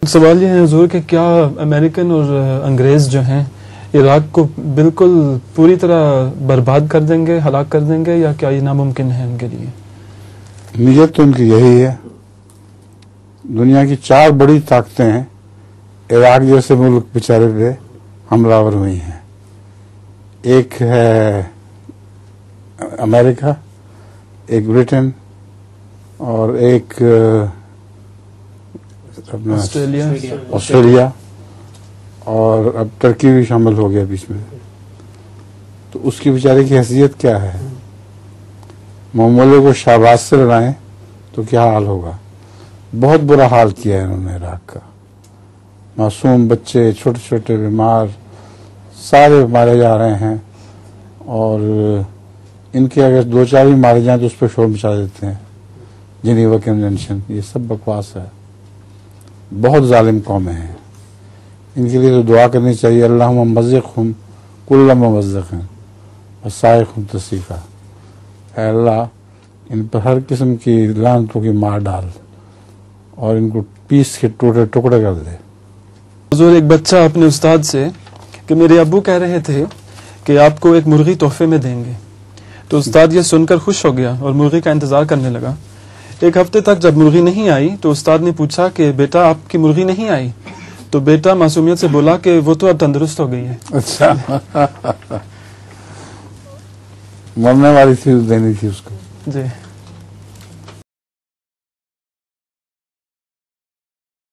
सवाल ये है हुजूर कि क्या अमेरिकन और अंग्रेज़ जो हैं इराक को बिल्कुल पूरी तरह बर्बाद कर देंगे, हलाक कर देंगे, या क्या ये नामुमकिन है उनके लिए? नीयत तो उनकी यही है। दुनिया की 4 बड़ी ताकतें हैं, इराक जैसे मुल्क बेचारे पे हमलावर हुई हैं। एक है अमेरिका, एक ब्रिटेन और एक ऑस्ट्रेलिया और अब टर्की भी शामिल हो गया बीच में। तो उसकी बेचारे की हैसियत क्या है? मोहम्मद को शाबाश से लड़ाएं तो क्या हाल होगा। बहुत बुरा हाल किया है इन्होंने इराक का। मासूम बच्चे, छोटे छोटे बीमार, सारे मारे जा रहे हैं। और इनके अगर 2-4 भी मारे जाएं तो उस पर शोर मचा देते हैं। जिनेवा कन्वेंशन, ये सब बकवास है। बहुत जालिम कौमें हैं। इनके लिए तो दुआ करनी चाहिए, अल्लाहुम्मा मज़्ज़िक़हुम कुल्ल मुमज़्ज़क़िन व साइक़हुम तस्रीक़ा। ऐ अल्लाह इन पर हर किस्म की लानतों की मार डाल और इनको पीस के टुकड़े टुकड़े कर दे। हुजूर, एक बच्चा अपने उस्ताद से कि मेरे अब्बू कह रहे थे कि आपको एक मुर्गी तोहफे में देंगे, तो उस्ताद ये सुनकर खुश हो गया और मुर्गी का इंतज़ार करने लगा। एक हफ्ते तक जब मुर्गी नहीं आई तो उस्ताद ने पूछा कि बेटा आपकी मुर्गी नहीं आई? तो बेटा मासूमियत से बोला कि वो तो अब तंदुरुस्त हो गई है। अच्छा मरने वाली थी, देनी थी उसको। जी।